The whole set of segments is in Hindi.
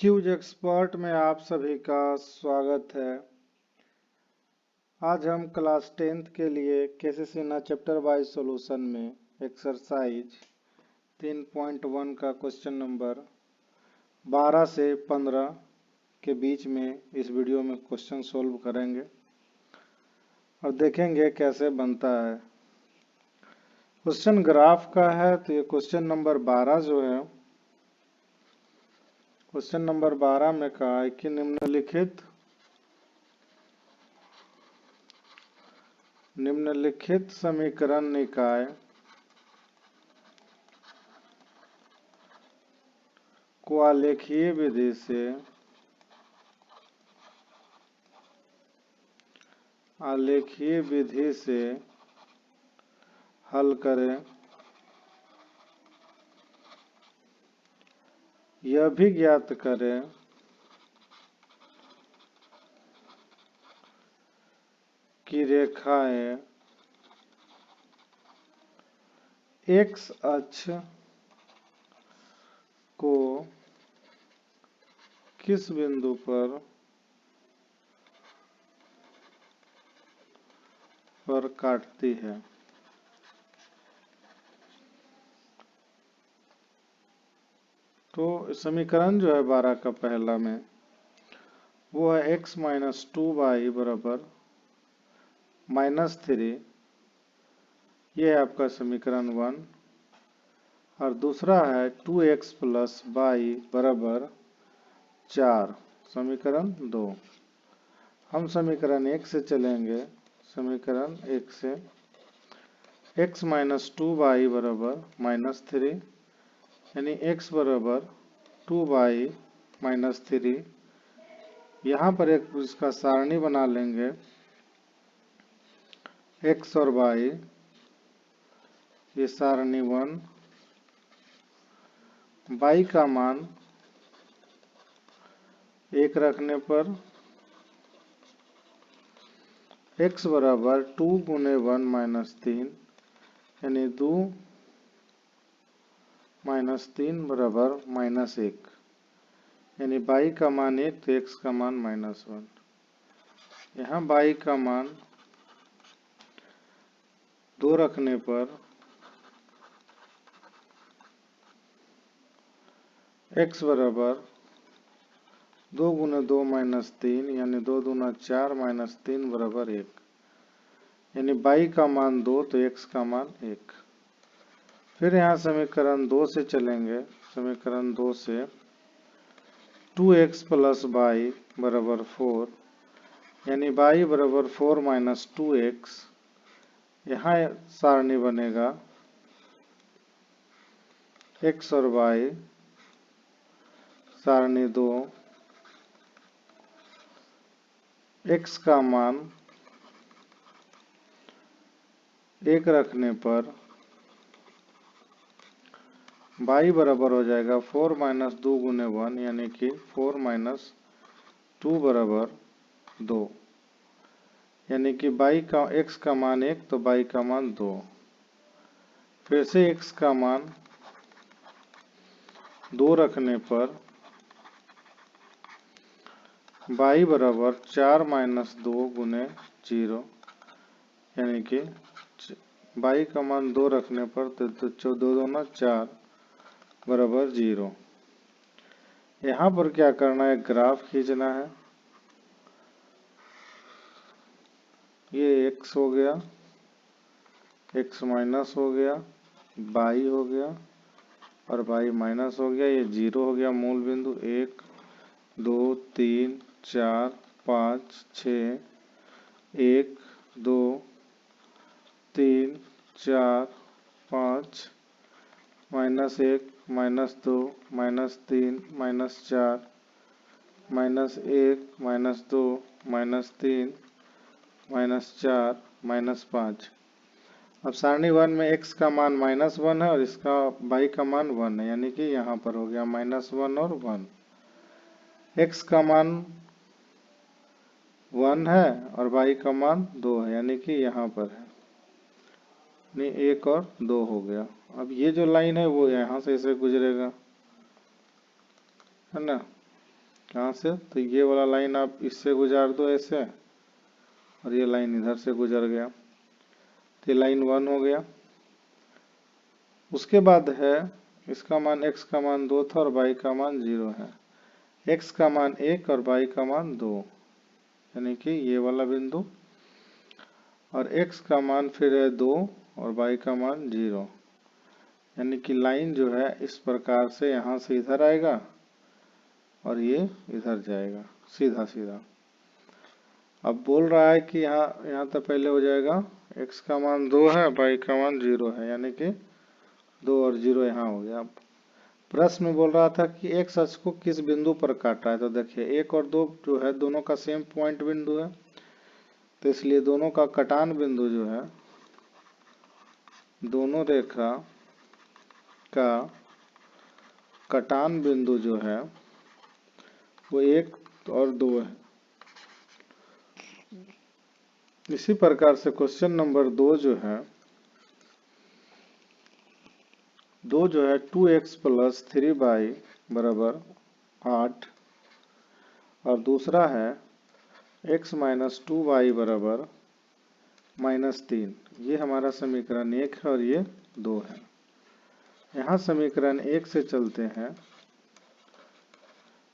क्यूज एक्सपर्ट में आप सभी का स्वागत है। आज हम क्लास 10th के लिए केसीसी ना चैप्टर वाइज सॉल्यूशन में एक्सरसाइज 3.1 का क्वेश्चन नंबर 12 से 15 के बीच में इस वीडियो में क्वेश्चन सॉल्व करेंगे और देखेंगे कैसे बनता है। क्वेश्चन ग्राफ का है तो ये क्वेश्चन नंबर 12 जो है, क्वेश्चन नंबर 12 में कहा है कि निम्नलिखित समीकरण निकाय को आलेखीय विधि से हल करें। यह भी ज्ञात करें कि रेखाएं एक्स अक्ष को किस बिंदु पर काटती है। तो समीकरण जो है 12 का पहला में वो है x माइनस 2y बराबर -3। ये है आपका समीकरण 1। और दूसरा है 2x प्लस y बराबर 4, समीकरण 2। हम समीकरण 1 से चलेंगे। समीकरण 1 से x माइनस 2y बराबर -3 यानी x बराबर 2y माइनस 3। यहाँ पर एक इसका सारणी बना लेंगे x और y, ये सारणी 1। y का मान 1 रखने पर x बराबर 2 गुने 1 माइनस 3 यानी 2 माइनस 3 बराबर -1 यानी y का मान 1 तो x का मान -1। यहाँ y का मान 2 रखने पर x बराबर 2 गुने 2 माइनस 3 यानी 2 दूना 4 माइनस 3 बराबर 1 यानी y का मान 2 तो x का मान 1। फिर यहाँ समीकरण 2 से चलेंगे। समीकरण 2 से 2x प्लस y बराबर 4 यानी y बराबर 4 माइनस 2x। यहाँ सारणी बनेगा x और y, सारणी 2। x का मान 1 रखने पर y बराबर हो जाएगा 4 माइनस 2 गुने 1 यानी कि 4 माइनस 2 बराबर 2 यानी कि x का मान 1 तो y का मान 2। फिर से x का मान 2 रखने पर y बराबर 4 माइनस 2 गुने 0 यानी कि y का मान 2 रखने पर तो 2 दूना 4 बराबर 0। यहाँ पर क्या करना है, ग्राफ खींचना है। ये x हो गया, x माइनस हो गया, y हो गया और y माइनस हो गया। ये 0 हो गया मूल बिंदु। 1 2 3 4 5 6 1 2 3 4 5 -1 -2 -3 -4 -1 -2 -3 -4 -5। अब सारणी 1 में x का मान -1 है और इसका y का मान 1 है यानी कि यहाँ पर हो गया -1 और 1। x का मान 1 है और y का मान 2 है यानी कि यहाँ पर है, नहीं 1 और 2 हो गया। अब ये जो लाइन है वो यहाँ से इसे गुजरेगा, है ना। कहाँ से? तो ये वाला लाइन आप इससे गुजार दो ऐसे, और ये लाइन इधर से गुजर गया, तो ये लाइन 1 हो गया। उसके बाद है इसका मान x का मान 2 था और y का मान 0 है। x का मान 1 और y का मान 2, यानी कि ये वाला बिंदु, और x का मान फिर है 2 और y का मान 0, यानी कि लाइन जो है इस प्रकार से यहाँ से इधर आएगा और ये इधर जाएगा सीधा सीधा। अब बोल रहा है कि यहाँ तक पहले हो जाएगा x का मान 2 है, y का मान 0 है, यानी कि 2 और 0 यहाँ हो गया। प्रश्न में बोल रहा था कि x अक्ष को किस बिंदु पर काटा है, तो देखिए 1 और 2 जो है दोनों का सेम पॉइंट बिंदु है, तो इसलिए दोनों का कटान बिंदु जो है, दोनों रेखा का कटान बिंदु जो है वो 1 और 2 है। इसी प्रकार से क्वेश्चन नंबर 2 जो है 2x प्लस 3y बराबर 8, और दूसरा है x माइनस 2y बराबर -3। ये हमारा समीकरण 1 है और ये 2 है। यहाँ समीकरण 1 से चलते हैं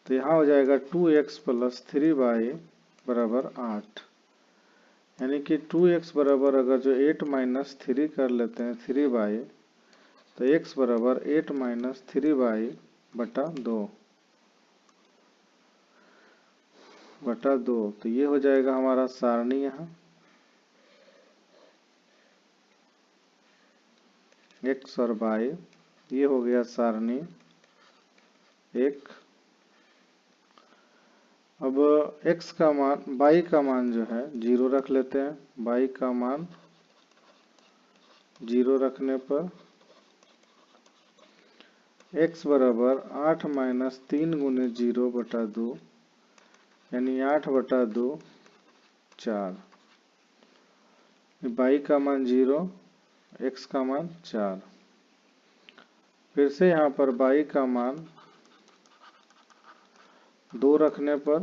तो यहाँ हो जाएगा 2x प्लस 3y बराबर 8, यानी कि 2x बराबर अगर जो 8 माइनस 3 कर लेते हैं 3y, तो x बराबर 8 माइनस 3y बटा 2 तो ये हो जाएगा हमारा सारणी। यहाँ x और y, ये हो गया सारणी 1। अब x का मान, y का मान जो है 0 रख लेते हैं। y का मान 0 रखने पर x बराबर 8 माइनस 3 गुने 0 बटा 2, यानी 8 बटा 2 4। y का मान 0, x का मान 4। फिर से यहाँ पर y का मान 2 रखने पर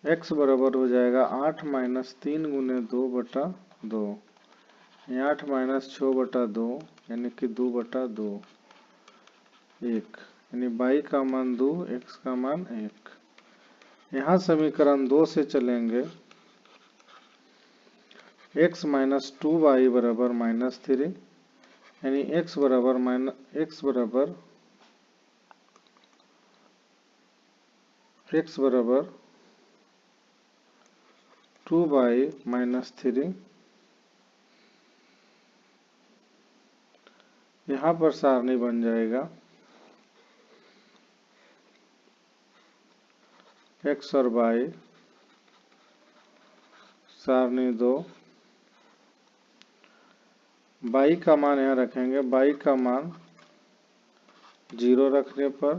x बराबर हो जाएगा 8 माइनस 3 गुने 2 बटा 2, 8 माइनस 6 बटा 2, यानी कि 2 बटा 2 1, यानी y का मान 2, x का मान 1। यहाँ समीकरण 2 से चलेंगे x माइनस 2y बराबर -3, यानी x बराबर 2y माइनस 3। यहाँ पर सारणी बन जाएगा x और y, सारणी 2। y का मान यहाँ रखेंगे, y का मान 0 रखने पर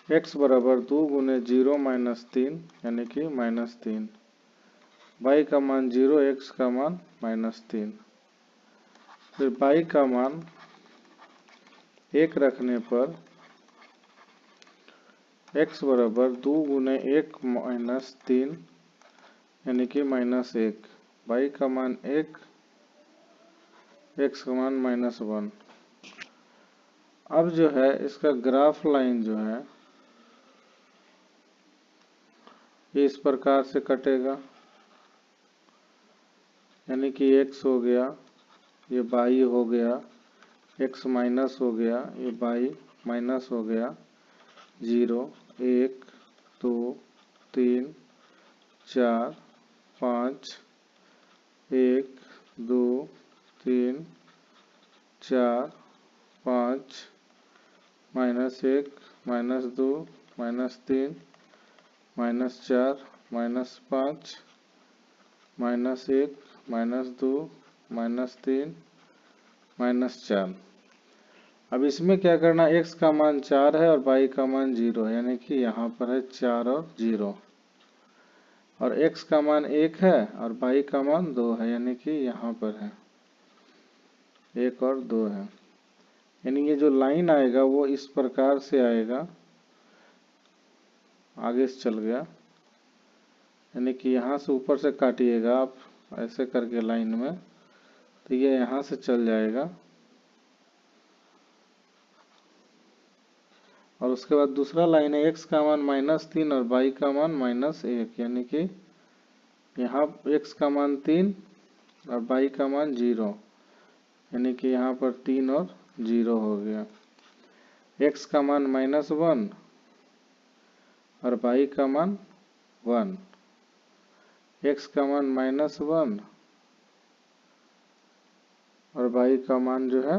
x बराबर 2 गुने 0 माइनस 3, यानी कि -3। y का मान 0, x का मान -3। फिर y का मान 1 रखने पर x बराबर 2 गुने 1 माइनस 3, यानी कि -1। y का मान 1, x का मान -1। अब जो है इसका ग्राफ लाइन जो है ये इस प्रकार से कटेगा, यानी कि x हो गया, ये y हो गया, x माइनस हो गया, ये y माइनस हो गया, 0 1 2 3 4 5 1 2 3 4 5 -1 -2 -3 -4 -5 -1 -2 -3 -4। अब इसमें क्या करना, x का मान 4 है और y का मान 0 है, यानी कि यहाँ पर है 4 और 0, और x का मान 1 है और y का मान 2 है, यानी कि यहाँ पर है 1 और 2 है। यानी ये जो लाइन आएगा वो इस प्रकार से आएगा, आगे से चल गया, यानी कि यहाँ से ऊपर से काटिएगा आप ऐसे करके लाइन में, तो ये यहाँ से चल जाएगा। और उसके बाद दूसरा लाइन है x का मान -3 और y का मान -1, यानी कि यहाँ x का मान 3 और y का मान 0, यानी कि यहाँ पर 3 और 0 हो गया। x का मान -1 और y का मान 1, x का मान -1 और y का मान जो है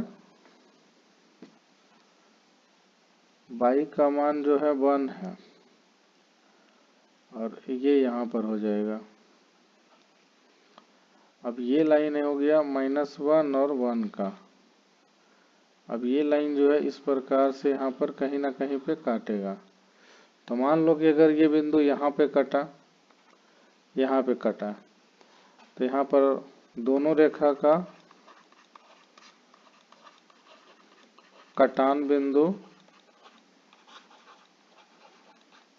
y का मान जो है 1 है, और ये यहाँ पर हो जाएगा। अब ये लाइन हो गया -1 और 1 का। अब ये लाइन जो है इस प्रकार से यहाँ पर कहीं ना कहीं पे काटेगा। तो मान लो कि अगर ये बिंदु यहाँ पे कटा, यहाँ पे कटा, तो यहाँ पर दोनों रेखा का कटान बिंदु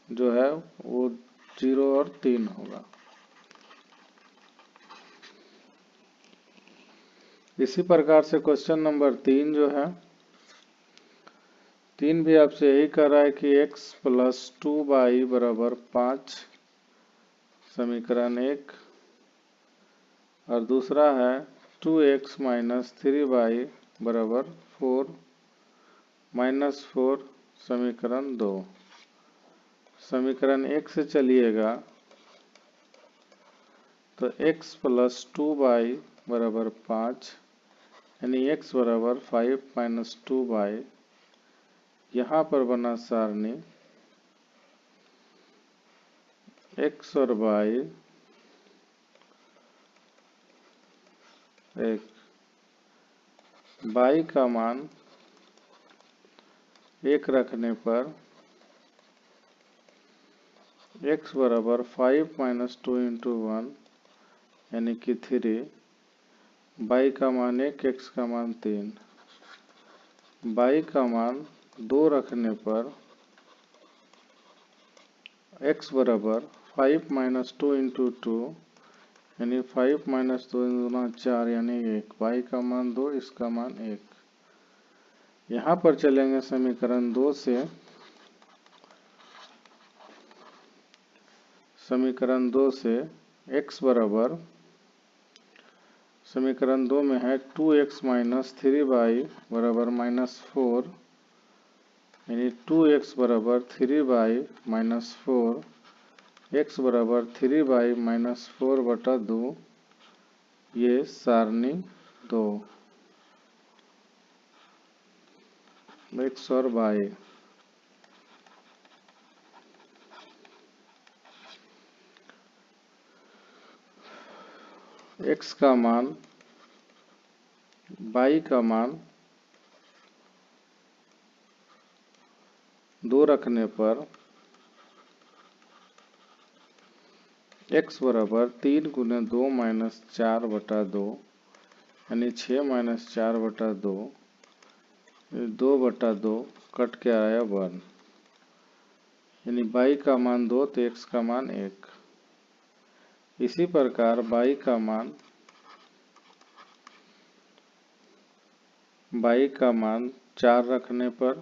जो है वो 0 और 3 होगा। इसी प्रकार से क्वेश्चन नंबर 3 जो है, 3 भी आपसे यही कह रहा है कि x + 2y = 5, समीकरण 1, और दूसरा है 2x - 3y = 4, -4, समीकरण 2। समीकरण 1 से चलिएगा तो x + 2y = 5, यानी x = 5 - 2y। यहाँ पर बना सारणी x और y एक, y का मान 1 रखने पर x = 5 - 2 × 1, यानी कि 3, y का मान 1, x का मान 3, y का मान 2 रखने पर x = 5 - 2 × 2, यानी 5 - 2 × 4, यानी 1, y का मान 2, इसका मान 1। यहाँ पर चलेंगे समीकरण 2 से। समीकरण 2 से x बराबर, समीकरण 2 में है 2x - 3y = -4, यानी 2x = 3y - 4, x = 3y - 4/2, ये सारणी 2, x और y। x का मान, y का मान 2 रखने पर x = 3 × 2 - 4/2, यानी 6 - 4/2, 2/2 कट के आया 1, यानी y का मान 2 तो x का मान 1। इसी प्रकार y का मान 4 रखने पर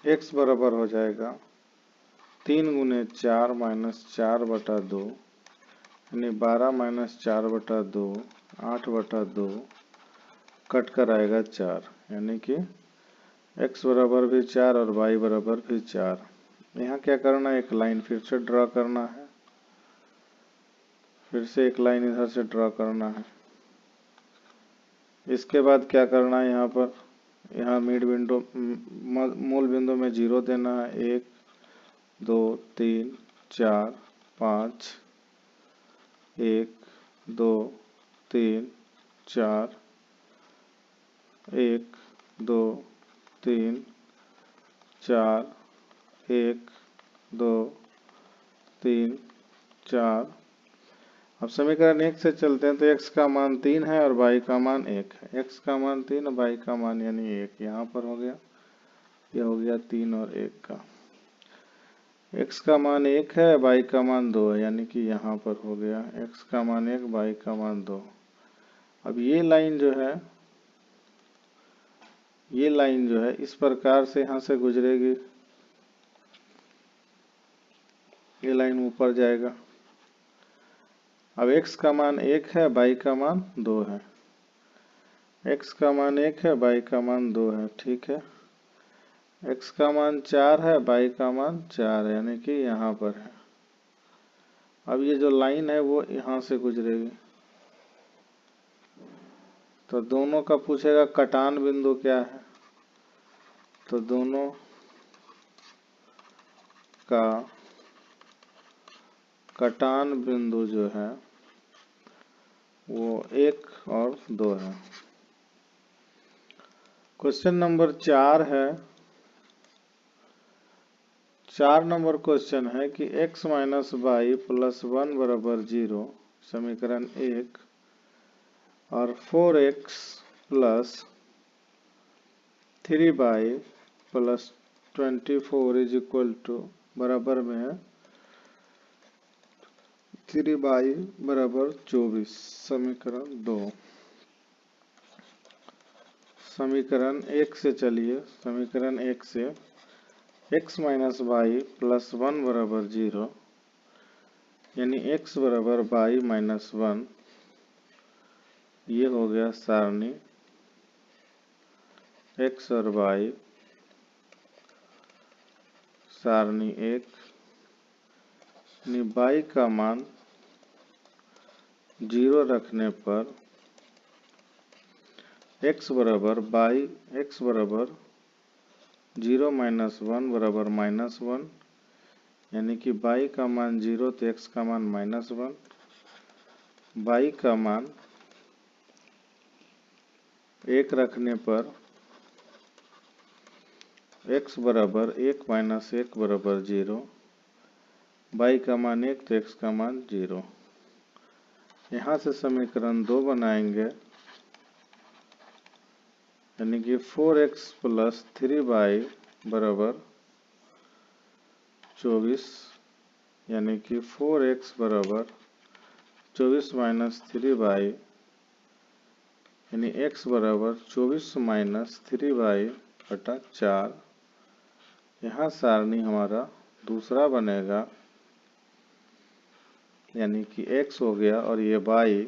x बराबर हो जाएगा 3 × 4 - 4/2, यानी 12 - 4/2, 8/2, कट कर आएगा 4, यानी कि x बराबर भी 4 और y बराबर भी 4। यहाँ क्या करना है, एक लाइन फिर से ड्रा करना है, फिर से एक लाइन इधर से ड्रा करना है। इसके बाद क्या करना है, यहाँ पर, यहाँ मूल बिंदु में 0 देना है। 1 2 3 4 5, 1 2 3 4, 1 2 3 4, 1 2 3 4, अब समीकरण 1 से चलते हैं तो x का मान 3 है और y का मान 1 है। x का मान 3 और y का मान यानी 1 यहाँ पर हो गया, ये हो गया 3 और 1 का। x का मान 1 है, y का मान 2 है, यानी कि यहाँ पर हो गया x का मान 1, y का मान 2। अब ये लाइन जो है इस प्रकार से यहाँ से गुजरेगी, ये लाइन ऊपर जाएगा। अब x का मान 1 है, y का मान 2 है। x का मान 1 है, y का मान 2 है, ठीक है। x का मान 4 है, y का मान 4 है, यानी कि यहाँ पर है। अब ये जो लाइन है वो यहाँ से गुजरेगी, तो दोनों का पूछेगा कटान बिंदु क्या है, तो दोनों का कटान बिंदु जो है वो 1 और 2 है। क्वेश्चन नंबर 4 है। 4 नंबर क्वेश्चन है कि x माइनस वाई प्लस 1 बराबर 0 समीकरण 1 और 4x plus 3y plus 24 is equal to बराबर में है 3y बराबर 24 समीकरण 2। समीकरण 1 से चलिए, समीकरण 1 से x माइनस वाई प्लस 1 बराबर 0 यानी x बराबर वाई माइनस 1, ये हो गया सारणी x और y। सारणी 1 यानी y का मान 0 रखने पर x बराबर 0 माइनस 1 बराबर माइनस 1, यानी कि y का मान 0 तो x का मान माइनस 1। y का मान 1 रखने पर x बराबर 1 माइनस 1 बराबर 0, y का मान 1 तो x का मान 0। यहाँ से समीकरण 2 बनाएंगे, यानी कि 4x प्लस 3y बराबर 24, यानी कि 4x बराबर 24 माइनस 3y, यानी x बराबर 24 माइनस 3y बटा 4। यहाँ सारणी हमारा दूसरा बनेगा, यानी कि x हो गया और ये y,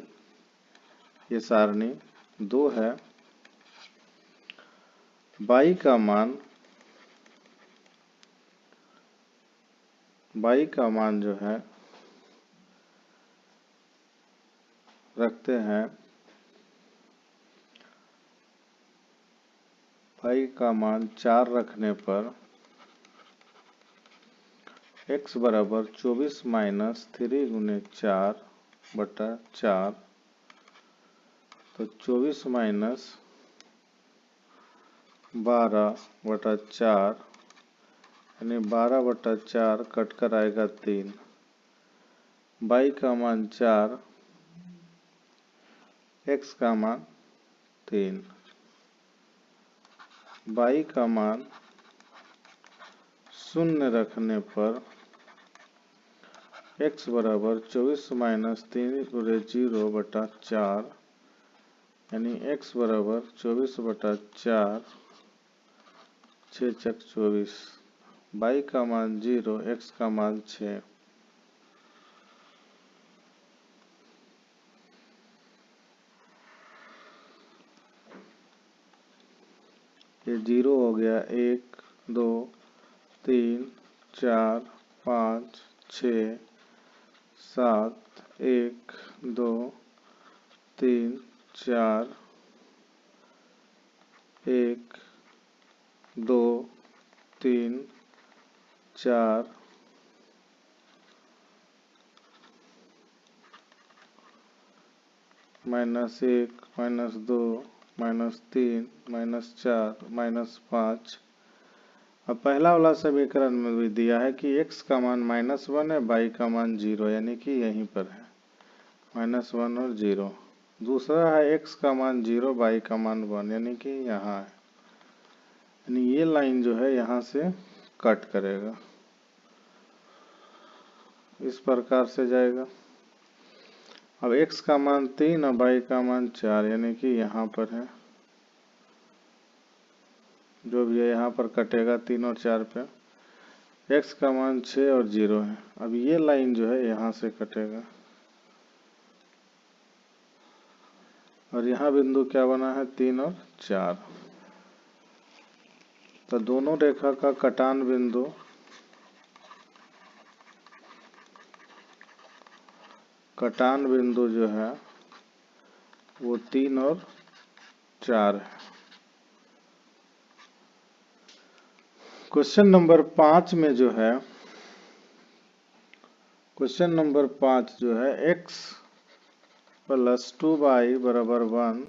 ये सारणी 2 है। y का मान जो है रखते हैं, y का मान 4 रखने पर x बराबर 24 माइनस 3 गुने 4 बटा 4, तो 24 माइनस 12 बटा 4, यानी 12 बटा 4 कट कर आएगा 3। y का मान 4, x का मान 3। y का मान 0 रखने पर x बराबर 24 माइनस 3 गुणे 0 बटा 4, यानी x बराबर 24 बटा 4, 6 चक 24। y का मान 0, x का मान 6। ये 0 हो गया, 1 2 3 4 5 6 7 1 2 3 4 1 2 3 4 minus 1 minus 2 minus 3 minus 4 minus 5। अब पहला वाला समीकरण में भी दिया है कि x का मान -1 है, y का मान 0, यानी कि यहीं पर है। -1 और 0। दूसरा है x का मान 0 y का मान 1, यानी कि यहाँ है, यानी ये लाइन जो है यहाँ से कट करेगा, इस प्रकार से जाएगा। अब x का मान 3 और y का मान 4, यानी कि यहाँ पर है, जो भी है यहाँ पर कटेगा 3 और 4 पे। x का मान 6 और 0 है। अब ये लाइन जो है यहाँ से कटेगा, और यहाँ बिंदु क्या बना है 3 और 4। तो दोनों रेखा का कटान बिंदु जो है वो 3 और 4 है। क्वेश्चन नंबर 5 में जो है, क्वेश्चन नंबर 5 जो है x + 2y = 1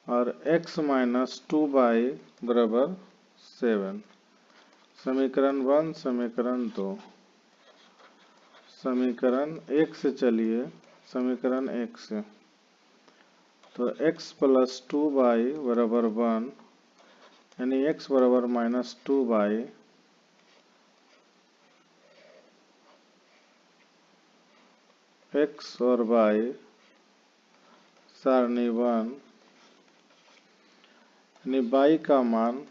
और x - 2y = 7। समीकरण 1, समीकरण 2। समीकरण 1 से चलिए, समीकरण 1 से, तो x + 2y = 1, यानी x = -2y, x और y सारणी 1, यानी y का मान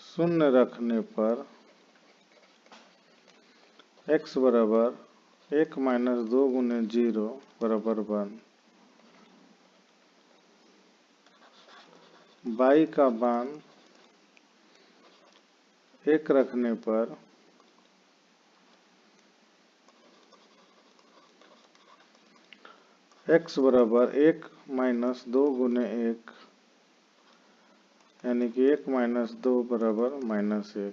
0 रखने पर x बराबर 1 - 2 × 0 = 1। y का मान 1 रखने पर x बराबर 1 - 2 × 1, यानी कि 1 - 2 = -1।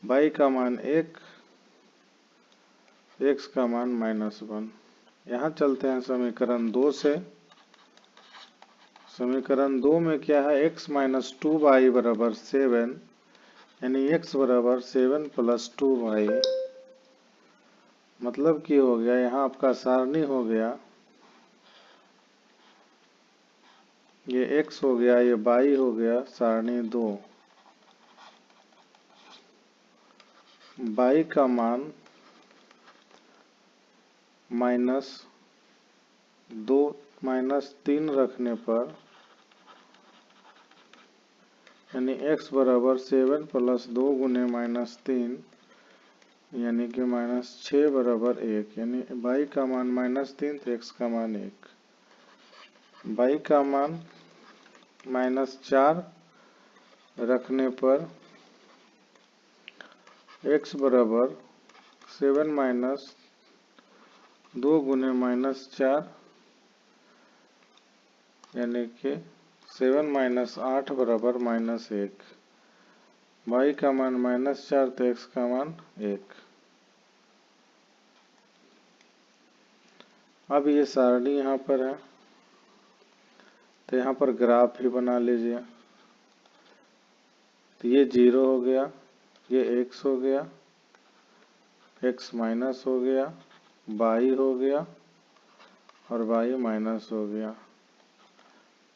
y का मान 1, x का मान -1। यहाँ चलते हैं समीकरण 2 से। समीकरण 2 में क्या है, x - 2y = 7, यानी x बराबर 7 + 2y। मतलब कि हो गया, यहाँ आपका सारणी हो गया, ये x हो गया, ये y हो गया, सारणी 2। y का मान -3 रखने पर, यानी x बराबर 7 + 2 × -3, यानी कि -6 = 1, यानी y का मान -3 तो x का मान 1। y का मान -4 रखने पर x बराबर 7 - 2 × -4, यानी कि 7 - 8 = -1। y का मान -4 तो x का मान 1। अब ये सारणी यहाँ पर है, तो यहाँ पर ग्राफ ही बना लीजिए। तो ये 0 हो गया, ये x हो गया, x माइनस हो गया, y हो गया और y माइनस हो गया।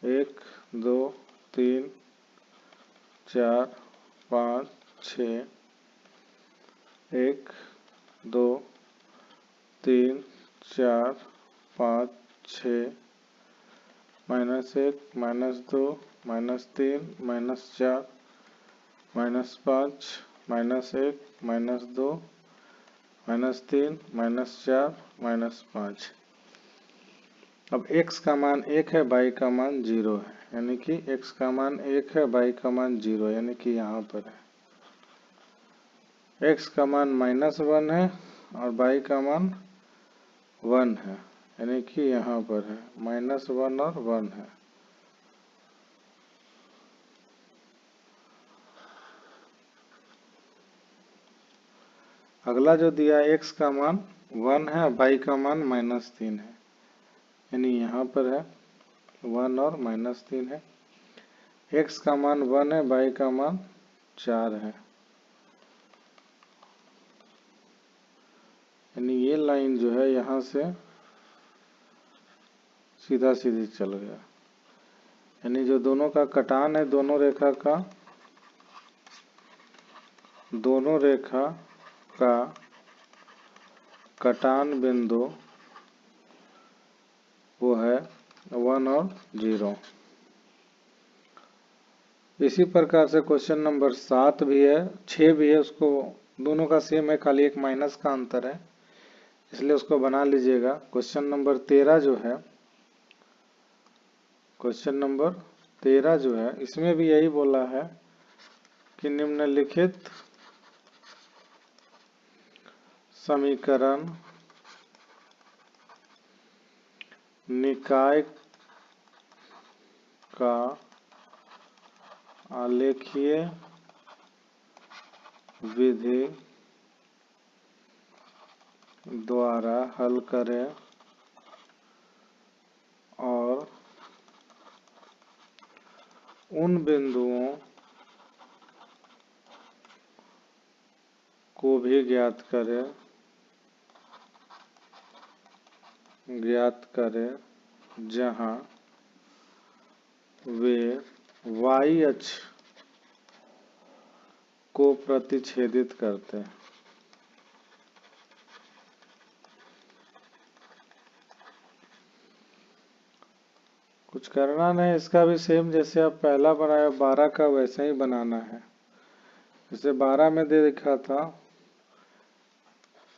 1 2 3 4 5 6, 1 2 3 4 5 6, -1 -2 -3 -4 -5 -1 -2 -3 -4 -5। अब x का मान 1 है, y का मान 0 है, यानी कि x का मान 1 है, y का मान 0, यानी कि यहाँ पर है। x का मान -1 है और y का मान 1 है, यानी कि यहाँ पर है, -1 और 1 है। अगला जो दिया x का मान 1 है, y का मान -3 है, यानी यहाँ पर है 1 और -3 है। x का मान 1 है, y का मान 4 है, यानी ये लाइन जो है यहाँ से सीधा सीधी चल गया, यानी जो दोनों का कटान है, दोनों रेखा का कटान बिंदु वो है 1 और 0। इसी प्रकार से क्वेश्चन नंबर 7 भी है, 6 भी है, उसको दोनों का सेम है, खाली एक माइनस का अंतर है, इसलिए उसको बना लीजिएगा। क्वेश्चन नंबर 13 जो है, क्वेश्चन नंबर 13 जो है, इसमें भी यही बोला है कि निम्नलिखित समीकरण निकाय का आलेखीय विधि द्वारा हल करें और उन बिंदुओं को भी ज्ञात करें जहां वे y अक्ष को प्रतिच्छेदित करते हैं। कुछ करना नहीं, इसका भी सेम जैसे आप पहला बनाया 12 का वैसे ही बनाना है। जैसे 12 में दे रखा था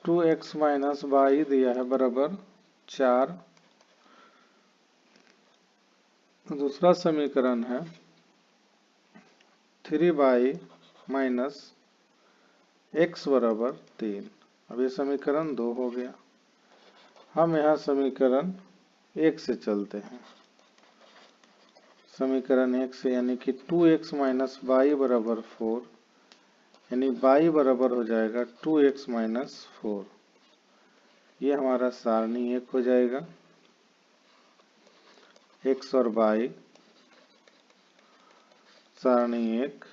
2x माइनस वाई दिया है बराबर 4। दूसरा समीकरण है 3y माइनस x बराबर 3। अब ये समीकरण 2 हो गया। हम यहाँ समीकरण 1 से चलते हैं। समीकरण 1 से यानी कि 2x माइनस वाई बराबर 4, यानी y बराबर हो जाएगा 2x माइनस 4। ये हमारा सारणी 1 हो जाएगा। x और y सारणी 1,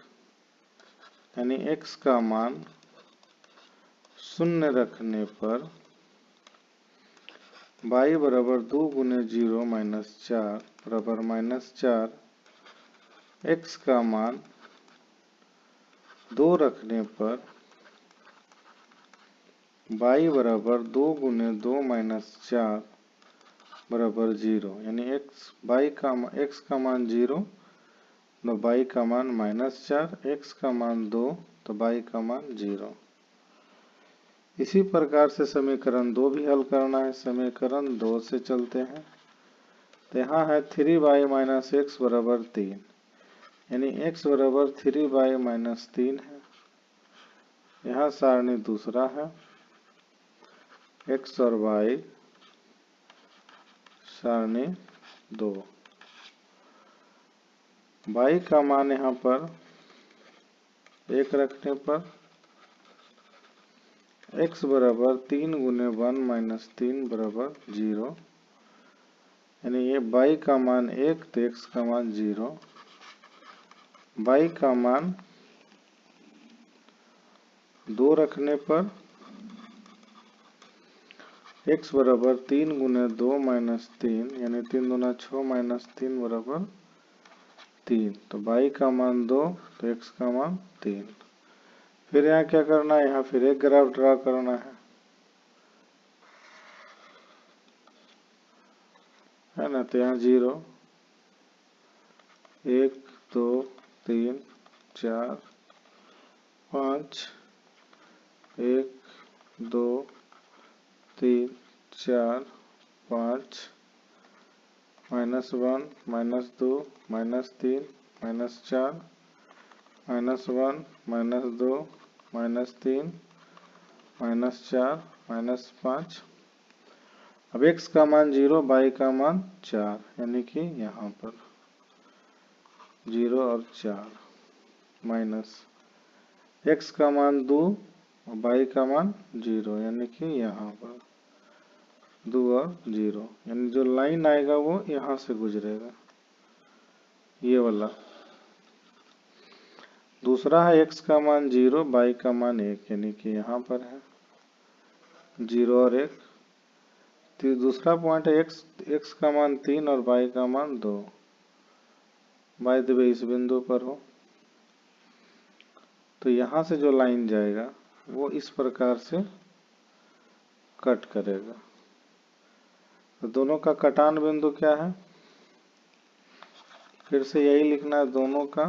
यानी x का मान 0 रखने पर y बराबर 2 गुने 0 माइनस 4 बराबर माइनस 4। x का मान 2 रखने पर y बराबर 2 गुने 2 माइनस 4 बराबर 0, यानी x का मान 0 तो y का मान माइनस 4, x का मान 2 तो y का मान 0। इसी प्रकार से समीकरण 2 भी हल करना है। समीकरण 2 से चलते हैं। तो यहाँ है 3y माइनस x बराबर 3, यानी x बराबर 3y माइनस 3 है। यहाँ सारणी दूसरा है x और y सारणी 2। y का मान यहाँ पर 1 रखने पर x बराबर 3 गुने 1 माइनस 3 बराबर 0, यानी ये y का मान 1 तो x का मान 0। y का मान 2 रखने पर x बराबर 3 गुने 2 माइनस 3, यानी 3 दूना 6 माइनस 3 बराबर 3, तो y का मान 2 तो x का मान 3। फिर यहाँ क्या करना है, यहाँ फिर एक ग्राफ ड्रा करना है ना। तो यहाँ 0 1 2 3 4 5 1 2 3 4 5 minus 1 minus 2 minus 3 minus 4 minus 1 minus 2 minus 3 minus 4 minus 5। अब x का मान 0, y का मान 4, यानी कि यहाँ पर 0 और 4 माइनस x का मान 2 और y का मान 0, यानी कि यहाँ पर 2 और 0, यानी जो लाइन आएगा वो यहाँ से गुजरेगा, ये वाला। दूसरा है x का मान 0, y का मान 1, यानी कि यहाँ पर है। 0 और 1। तो दूसरा पॉइंट है x का मान 3 और y का मान 2। बाय द वे इस बिंदु पर हो, तो यहाँ से जो लाइन जाएगा वो इस प्रकार से कट करेगा। तो दोनों का कटान बिंदु क्या है? फिर से यही लिखना है, दोनों का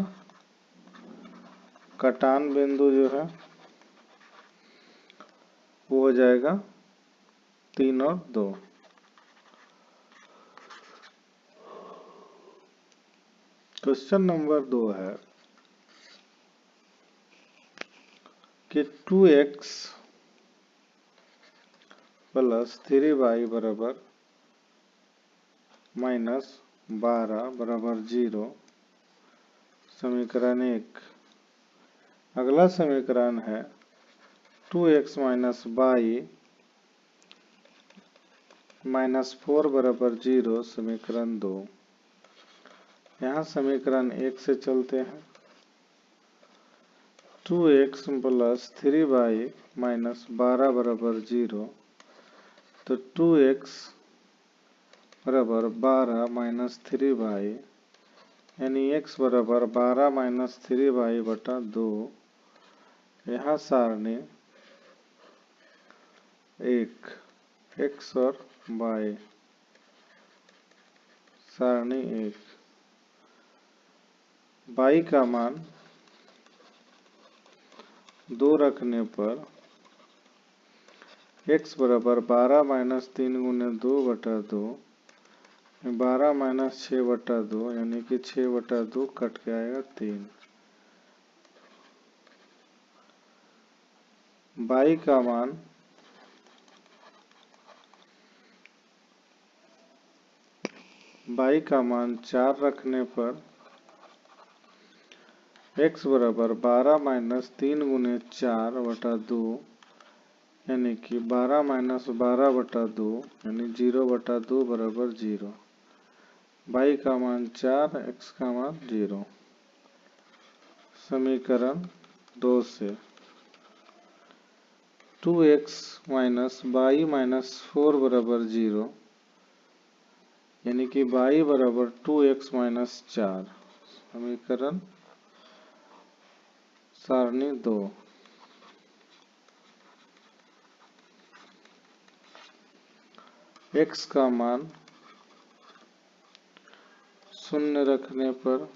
कटान बिंदु जो है वो हो जाएगा 3 और 2। क्वेश्चन नंबर 2 है कि 2x प्लस 3y बराबर -12 बराबर 0, समीकरण 1। अगला समीकरण है 2x माइनस y -4 बराबर 0, समीकरण 2। यहाँ समीकरण 1 से चलते हैं। 2x प्लस 3y माइनस 12 बराबर 0, तो 2x बराबर 12 माइनस 3y, यानी x बराबर 12 माइनस 3y बटा 2। यहाँ सारणी 1 x और y, सारणी 1। y का मान 2 रखने पर x बराबर 12 माइनस 3 गुने 2 बटा 2, 12 माइनस 6 बटा 2, यानी कि 6 बटा 2 कट के आएगा 3। y का मान y का मान 4 रखने पर x बराबर 12 माइनस 3 गुने 4 बटा 2, यानी कि 12 माइनस 12 बटा 2, यानी 0 बटा 2 बराबर 0। y का मान 4, x का मान 0। समीकरण 2 से 2x माइनस y माइनस 4 बराबर 0, यानी कि y बराबर 2x माइनस 4। समीकरण सारणी 2। x का मान 0 रखने पर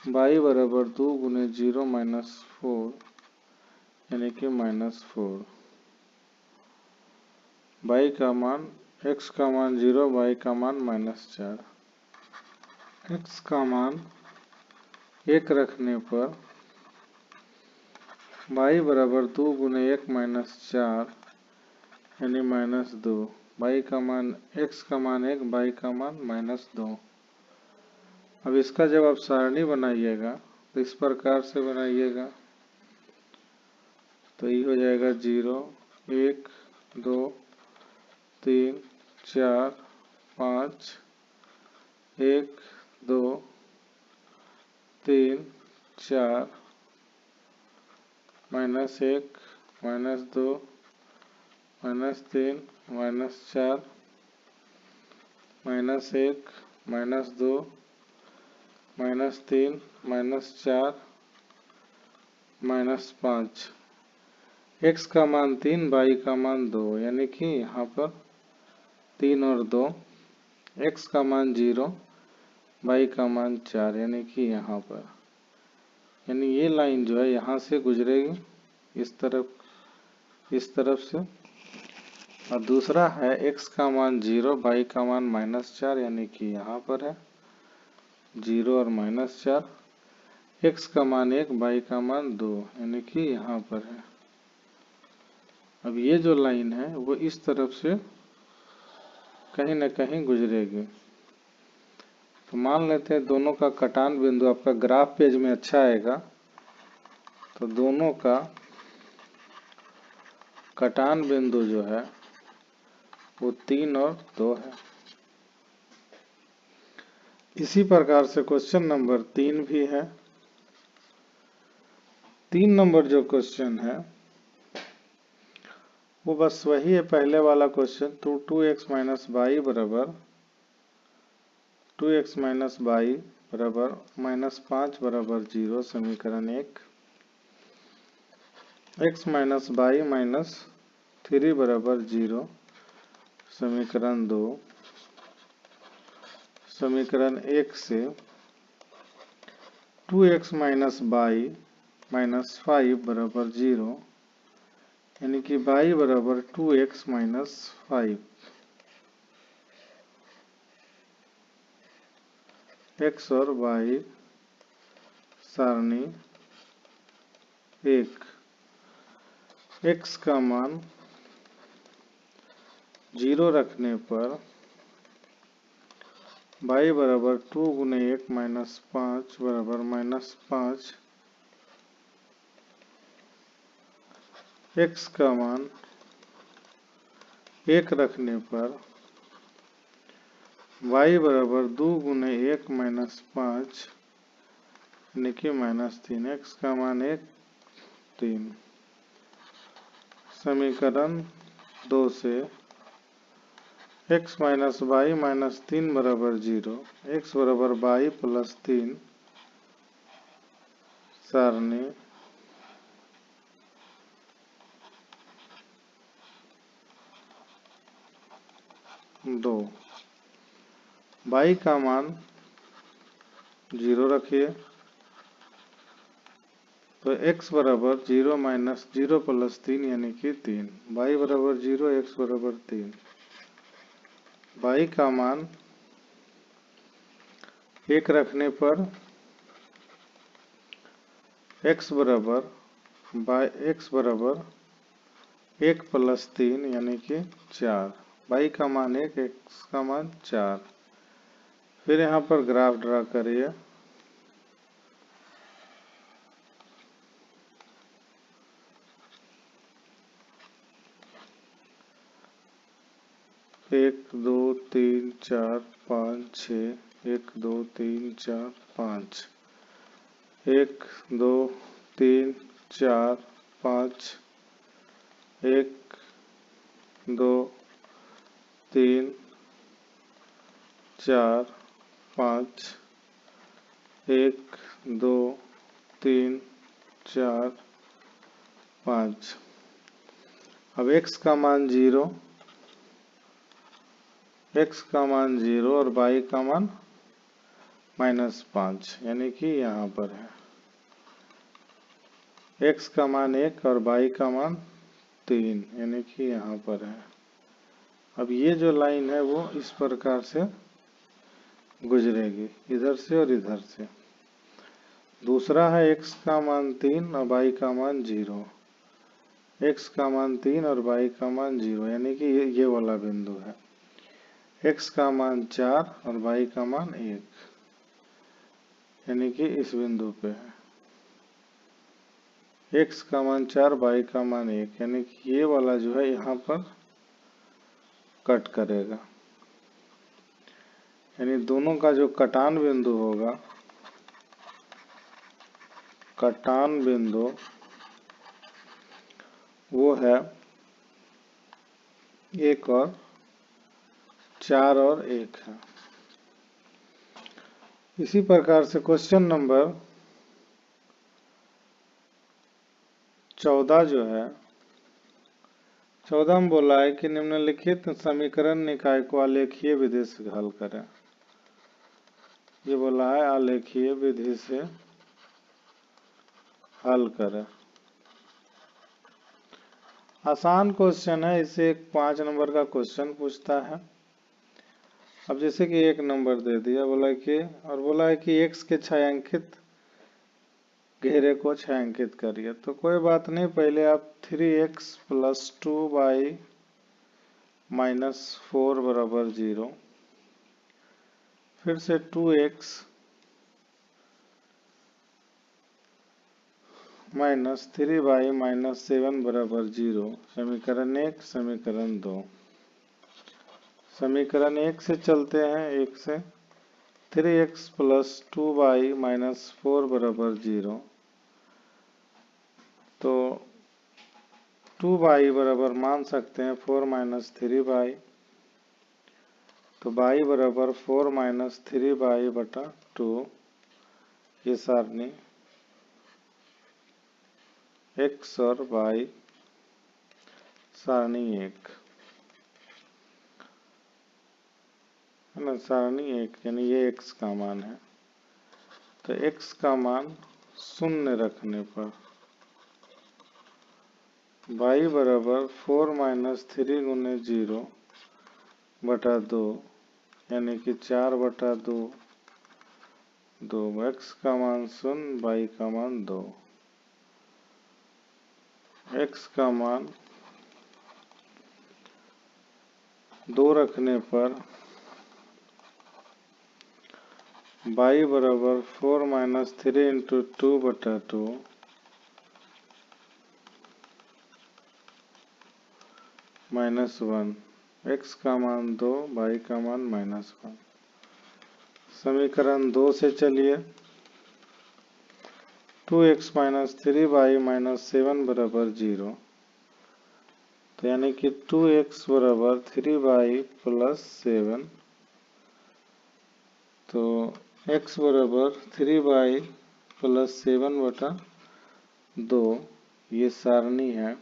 y बराबर 2 गुने 0 माइनस 4, यानी कि -4। y का मान x का मान 0, y का मान -4। x का मान 1 रखने पर y बराबर 2 गुने 1 माइनस 4, यानी -2। y का मान x का मान 1, y का मान -2। अब इसका जब आप सारणी बनाइएगा तो इस प्रकार से बनाइएगा, तो ये हो जाएगा 0 1 2 3 4 5 1 2 3 4 -1 -2 -3 -4 -1 -2 -3 -4 -5। x का मान 3, y का मान 2, यानी कि यहाँ पर 3 और 2, x का मान 0, y का मान 4, यानी कि यहाँ पर, यानी ये लाइन जो है यहाँ से गुजरेगी इस तरफ से। और दूसरा है x का मान 0, y का मान -4, यानी कि यहाँ पर है 0 और -4। x का मान 1, y का मान 2, यानी कि यहाँ पर है। अब ये जो लाइन है वो इस तरफ से कहीं न कहीं गुजरेगी। तो मान लेते हैं दोनों का कटान बिंदु आपका ग्राफ पेज में अच्छा आएगा, तो दोनों का कटान बिंदु जो है वो 3 और 2 है। इसी प्रकार से क्वेश्चन नंबर 3 भी है। 3 नंबर जो क्वेश्चन है वो बस वही है पहले वाला क्वेश्चन। तो 2x माइनस बाई बराबर 2x माइनस बाई बराबर -5 बराबर 0 समीकरण 1। x माइनस बाई -3 बराबर 0 समीकरण 2। समीकरण 1 से 2x माइनस बाई -5 बराबर 0 यानी कि बाई बराबर 2x माइनस 5। x और y सारणी 1। x का मान 0 रखने पर y बराबर 2 गुने 1 -5 बराबर -5। x का मान 1 रखने पर y बराबर 2 गुने 1 -5 यानी कि -3। x का मान 1 3। समीकरण 2 से x माइनस वाई -3 बराबर 0 x बराबर y प्लस 3 सारणी 2। y का मान 0 रखिए तो x बराबर 0 माइनस 0 प्लस 3 यानी कि 3। y बराबर 0 x बराबर 3। y का मान 1 रखने पर x बराबर 1 प्लस 3 यानी कि 4। y का मान 1 x का मान 4। फिर यहाँ पर ग्राफ ड्रा करिए। एक दो तीन चार पाँच 6 1 2 3 4 5 1 2 3 4 5 1 2 3 4 5 1 2 3 4 5। अब x का मान 0 x का मान 0 और y का मान -5 यानी कि यहाँ पर है। x का मान 1 और y का मान 3 यानी कि यहाँ पर है। अब ये जो लाइन है वो इस प्रकार से गुजरेगी, इधर से और इधर से। दूसरा है x का मान 3 और y का मान 0। x का मान 3 और y का मान 0 यानी कि ये वाला बिंदु है। x का मान 4 और y का मान 1 यानी कि इस बिंदु पे है। x का मान 4 y का मान 1 यानी कि ये वाला जो है यहाँ पर कट करेगा। यानी दोनों का जो कटान बिंदु होगा, कटान बिंदु वो है 1 और 4 और 1 है। इसी प्रकार से क्वेश्चन नंबर 14 जो है, 14 में बोला है कि निम्नलिखित समीकरण निकाय को आलेखीय विधि से हल करें। ये बोला है आलेखीय विधि से हल करें। आसान क्वेश्चन है, इसे एक 5 नंबर का क्वेश्चन पूछता है। अब जैसे कि 1 नंबर दे दिया, बोला है कि x के छायांकित घेरे को छायांकित करिए। तो कोई बात नहीं, पहले आप 3x प्लस 2y -4 बराबर 0, फिर से 2x -3y -7 बराबर 0 समीकरण 1 समीकरण 2। समीकरण 1 से चलते हैं, 1 से 3x प्लस 2y -4 बराबर 0। तो 2y बराबर मान सकते हैं 4 माइनस 3y, तो y बराबर 4 माइनस 3y बटा 2, ये सारणी x और y सारणी 1 है ना, सारणी 1 यानी ये x का मान है। तो x का मान शून्य रखने पर y बराबर 4 माइनस 3 गुने 0 बटा 2 यानी कि 4 बटा 2, 2 x का मान 0, y का मान 2। x का मान 2 रखने पर y बराबर 4 माइनस 3 इंटू 2 बटा 2 माइनस 1, x का मान 2, y का मान माइनस 1। समीकरण 2 से चलिए 2x माइनस 3y माइनस 7 बराबर 0, तो यानी कि 2x बराबर 3y प्लस 7, तो x बराबर 3y प्लस 7 बटा 2, ये सारणी है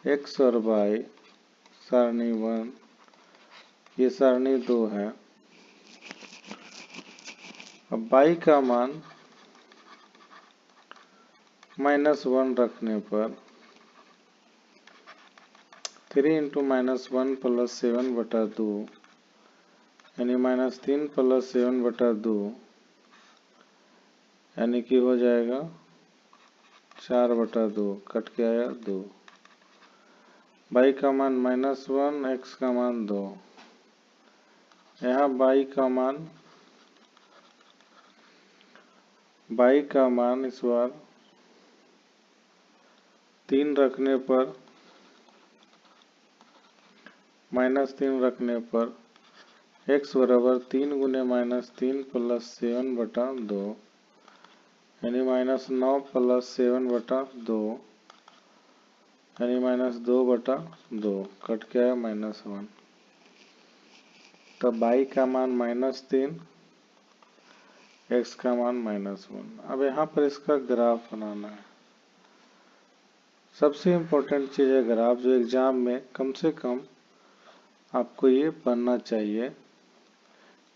x और y सारणी 1, ये सारणी 2 है। अब y का मान माइनस 1 रखने पर 3 इंटू माइनस 1 प्लस 7 बटा 2 यानी माइनस 3 प्लस 7 बटा 2 यानी कि हो जाएगा 4 बटा 2, कट के आया 2। y का मान माइनस 1, x का मान 2। यहाँ y का मान इस बार 3 रखने पर माइनस 3 रखने पर x बराबर 3 गुने माइनस 3 प्लस 7 बटा 2 यानी माइनस 9 प्लस 7 बटा 2 यानी माइनस 2 बटा 2, कट के आया माइनस 1। तब y का मान माइनस 3, x का मान माइनस 1। अब यहाँ पर इसका ग्राफ बनाना है। सबसे इम्पोर्टेंट चीज़ है ग्राफ, जो एग्जाम में कम से कम आपको ये बनना चाहिए,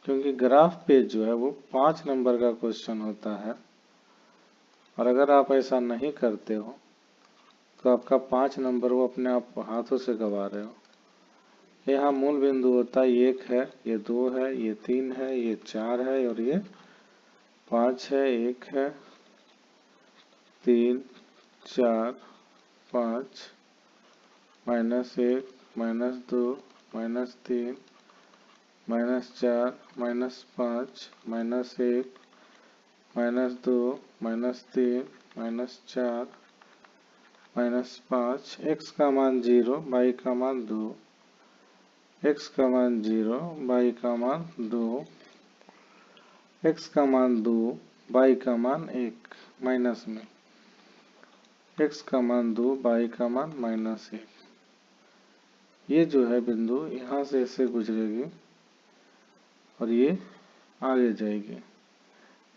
क्योंकि ग्राफ पे जो है वो 5 नंबर का क्वेश्चन होता है, और अगर आप ऐसा नहीं करते हो तो आपका 5 नंबर वो अपने आप हाथों से गवा रहे हो। यहाँ मूल बिंदु होता है 1 है, ये 2 है, ये 3 है, ये 4 है और ये 5 है। 1 है, 3, 4, 5, minus 1, minus 2, minus 3, minus 4, minus 5, minus 1, minus 2, minus 3, minus 4, minus 5, x का मान 0, y का मान 2, x का मान 0, y का मान 2, x का मान 2, y का मान 1, माइनस में x का मान 2, y का मान माइनस 1। ये जो है बिंदु यहाँ से ऐसे गुजरेगी और ये आगे जाएगी।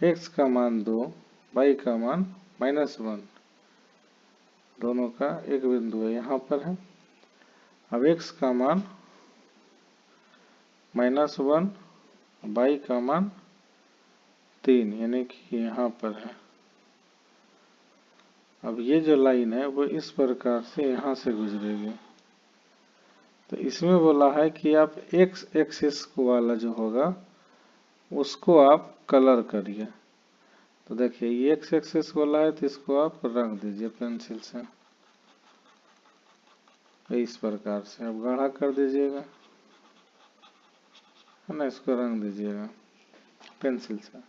x का मान 2, y का मान माइनस 1, दोनों का एक बिंदु है, यहाँ पर है। अब x का मान माइनस 1, y का मान 3, यानी कि यहाँ पर है। अब ये जो लाइन है वो इस प्रकार से यहाँ से गुजरेगी। तो इसमें बोला है कि आप x एक्सिस वाला जो होगा उसको आप कलर करिए। तो देखिए ये x एक्सिस वाला है, तो इसको आप रंग दीजिए पेंसिल से, इस प्रकार से आप गाढ़ा कर दीजिएगा, है ना, इसको रंग दीजिएगा पेंसिल से।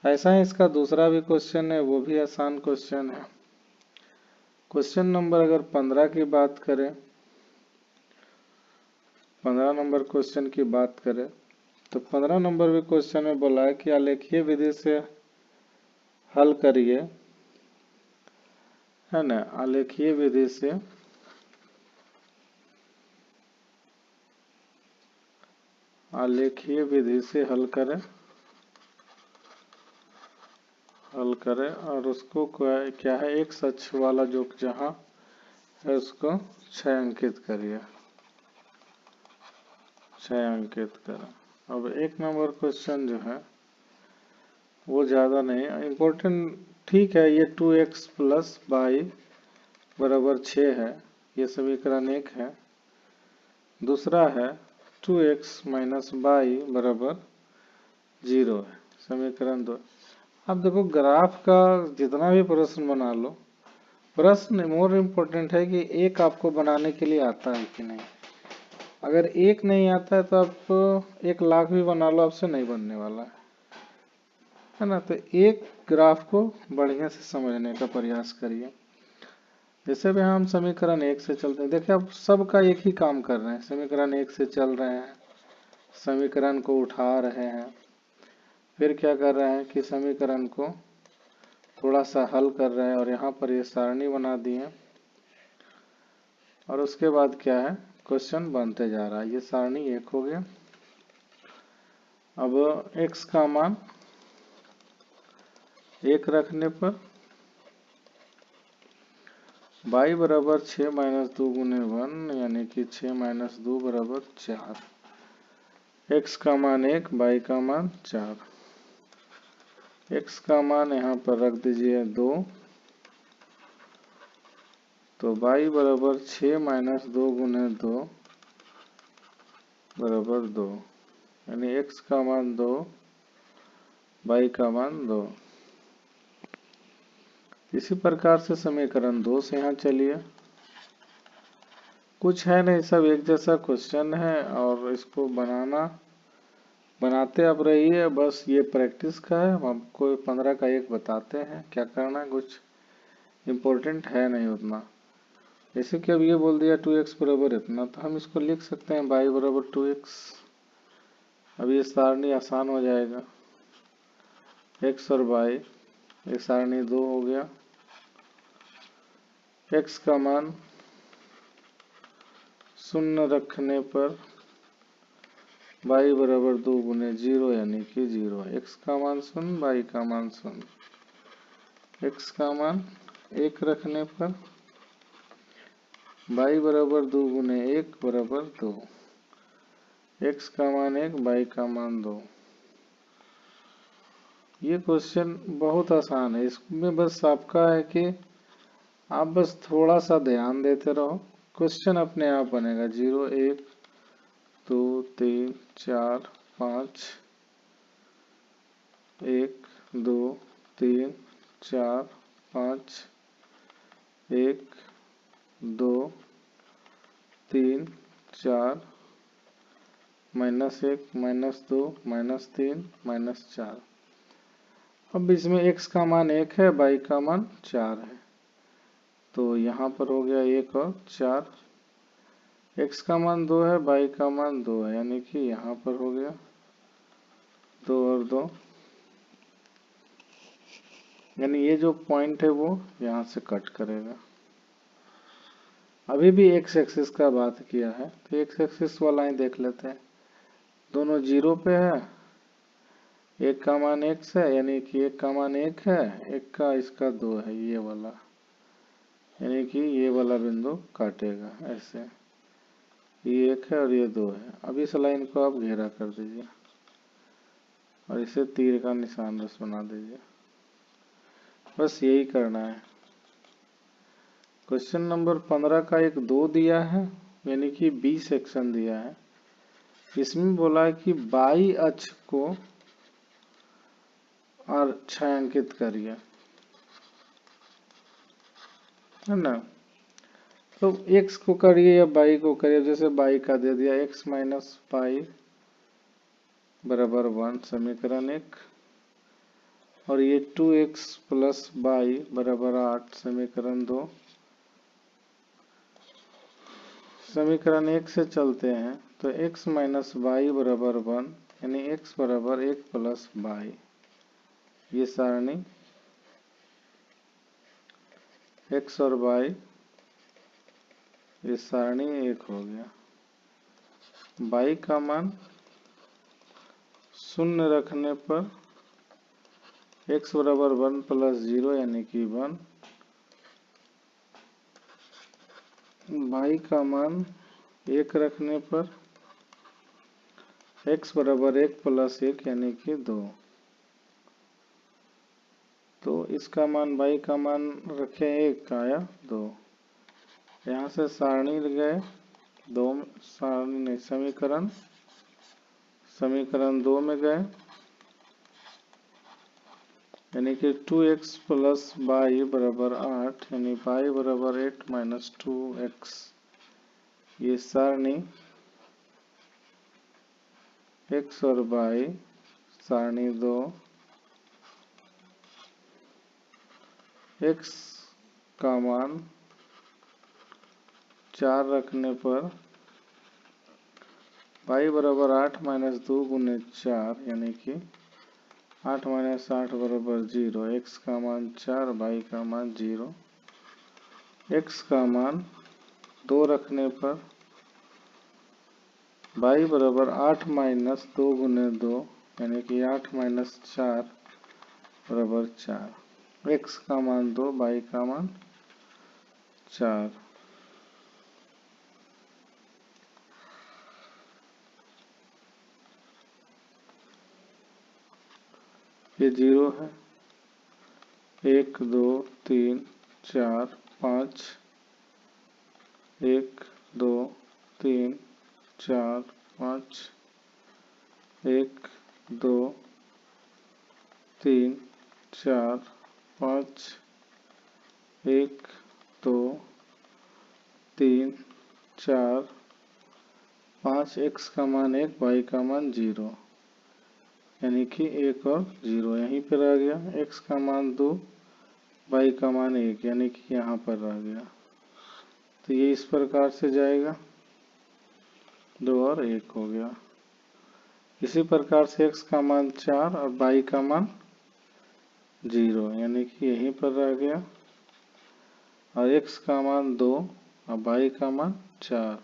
ऐसा ही इसका दूसरा भी क्वेश्चन है, वो भी आसान क्वेश्चन है। क्वेश्चन नंबर अगर 15 की बात करें, 15 नंबर क्वेश्चन की बात करें तो 15 नंबर भी क्वेश्चन में बोला है कि आलेखीय विधि से हल करिए है ना, आलेखीय विधि से हल करें और उसको क्या है, एक अक्ष वाला जो जहां है उसको 6 अंकित करिए, 6 अंकित करें। अब 1 नंबर क्वेश्चन जो है वो ज़्यादा नहीं इम्पोर्टेंट, ठीक है। ये 2x प्लस वाई बराबर 6 है, ये समीकरण 1 है। दूसरा है 2x माइनस वाई बराबर 0 है, समीकरण 2। अब देखो ग्राफ का जितना भी प्रश्न बना लो, प्रश्न मोर इम्पोर्टेंट है कि एक आपको बनाने के लिए आता है कि नहीं। अगर एक नहीं आता है तो आप 1 लाख भी बना लो, आपसे नहीं बनने वाला है ना। तो एक ग्राफ को बढ़िया से समझने का प्रयास करिए। जैसे भी हम समीकरण 1 से चलते हैं, देखिए अब सबका एक ही काम कर रहे हैं, समीकरण 1 से चल रहे हैं, समीकरण को उठा रहे हैं, फिर क्या कर रहे हैं कि समीकरण को थोड़ा सा हल कर रहे हैं और यहाँ पर ये सारणी बना दिए और उसके बाद क्या है, क्वेश्चन बनते जा रहा है। ये सारणी 1 हो गया। अब x का मान 1 रखने पर y बराबर 6 माइनस 2 गुने 1 यानी कि 6 माइनस 2 बराबर 4। x का मान 1, y का मान 4। x का मान यहाँ पर रख दीजिए 2, तो y बराबर 6 माइनस 2 गुने 2 बराबर 2, यानी x का मान 2, y का मान 2। इसी प्रकार से समीकरण 2 से यहाँ चलिए, कुछ है नहीं, सब एक जैसा क्वेश्चन है और इसको बनाते अब रहिए। बस ये प्रैक्टिस का है, हम आपको 15 का एक बताते हैं क्या करना है, कुछ इम्पोर्टेंट है नहीं उतना। जैसे कि अब ये बोल दिया 2x बराबर इतना, तो हम इसको लिख सकते हैं y बराबर 2x। अब ये सारणी आसान हो जाएगा, x और y, ये सारणी 2 हो गया। x का मान 0 रखने पर y बराबर 2 गुने 0 यानी कि 0। x का मान 0, y का मान 0। x का मान 1 रखने पर y बराबर 2 गुने 1 बराबर 2। x का मान 1, y का मान 2। ये क्वेश्चन बहुत आसान है, इसमें बस आपका है कि आप बस थोड़ा सा ध्यान देते रहो, क्वेश्चन अपने आप बनेगा। 0, 1, 2, 3, 4, 5, 1, 2, 3, 4, 5, 1, 2, 3, 4, -1, -2, -3, -4। अब इसमें x का मान 1 है, y का मान 4 है, तो यहाँ पर हो गया 1 और 4। x का मान 2 है, y का मान 2 है, यानी कि यहाँ पर हो गया 2 और 2, यानी ये जो पॉइंट है वो यहाँ से कट करेगा। अभी भी x एक्सिस का बात किया है, तो x एक्सिस वाला ही देख लेते हैं। दोनों 0 पे है, एक का मान x है, यानी कि एक का मान 1 है, एक का इसका 2 है, ये वाला, यानी कि ये वाला बिंदु काटेगा ऐसे। ये 1 है और ये 2 है। अब इस लाइन को आप घेरा कर दीजिए और इसे तीर का निशान बस बना दीजिए। बस यही करना है। क्वेश्चन नंबर 15 का एक 2 दिया है, यानी कि बी सेक्शन दिया है। इसमें बोला है कि बाई अक्ष को और छायांकित करिए, है ना। तो x को करिए या y को करिए, जैसे y का दे दिया x माइनस पाई बराबर 1, समीकरण 1। और ये 2x प्लस y बराबर 8, समीकरण 2। समीकरण 1 से चलते हैं, तो x माइनस वाई बराबर 1, यानी x बराबर 1 प्लस y, ये सारणी x और y, ये सारणी 1 हो गया। y का मान 0 रखने पर x बराबर 1 प्लस 0 यानी कि 1। y का मान 1 रखने पर x बराबर 1 प्लस 1 यानी कि 2। तो इसका मान y का मान रखें 1 आया 2। यहाँ से सारणी गए दो, सारणी नहीं समीकरण 2 में गए, यानी कि 2x प्लस y बराबर 8, यानी y बराबर 8 माइनस 2x। ये सारणी x और y, सारणी 2, x का मान 4 रखने पर y बराबर 8 माइनस 2 गुने 4, यानी कि 8 माइनस 8 बराबर 0। x का मान 4, y का मान 0। x का मान 2 रखने पर y बराबर 8 माइनस 2 गुने 2, यानी कि 8 माइनस 4 बराबर 4। x का मान 2, y का मान 4। ये 0 है। 1 2 3 4 5, 1 2 3 4 5, 1 2 3 4 5, 1 2 3 4 5। x का मान 1, y का मान 0, यानी कि 1 और 0 यहीं पर आ गया। x का मान 2, y का मान 1, यानी कि यहाँ पर आ गया। तो ये इस प्रकार से जाएगा, 2 और 1 हो गया। इसी प्रकार से x का मान 4 और y का मान 0, यानी कि यहीं पर आ गया। और x का मान 2 और y का मान 4,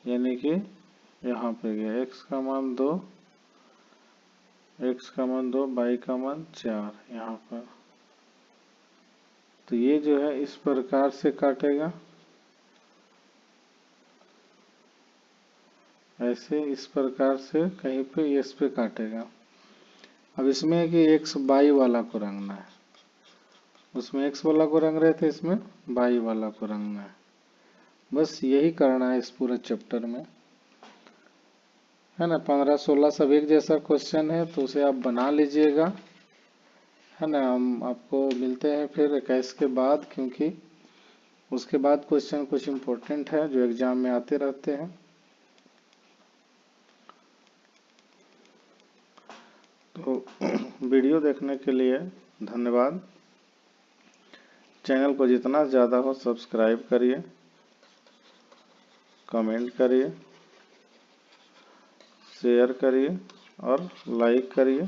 यानी कि यहाँ पे गया। x का मान 2, y का मान 4 यहाँ पर। तो ये जो है इस प्रकार से काटेगा, ऐसे इस प्रकार से कहीं पे इस पे काटेगा। अब इसमें है कि x y वाला को रंगना है, उसमें x वाला को रंग रहे थे, इसमें y वाला को रंगना है। बस यही करना है इस पूरे चैप्टर में, है ना। 15-16 सब एक जैसा क्वेश्चन है, तो उसे आप बना लीजिएगा, है ना। हम आपको मिलते हैं फिर 21 के बाद, क्योंकि उसके बाद क्वेश्चन कुछ इम्पोर्टेंट है जो एग्जाम में आते रहते हैं। तो वीडियो देखने के लिए धन्यवाद। चैनल को जितना ज़्यादा हो सब्सक्राइब करिए, कमेंट करिए, शेयर करिए और लाइक करिए।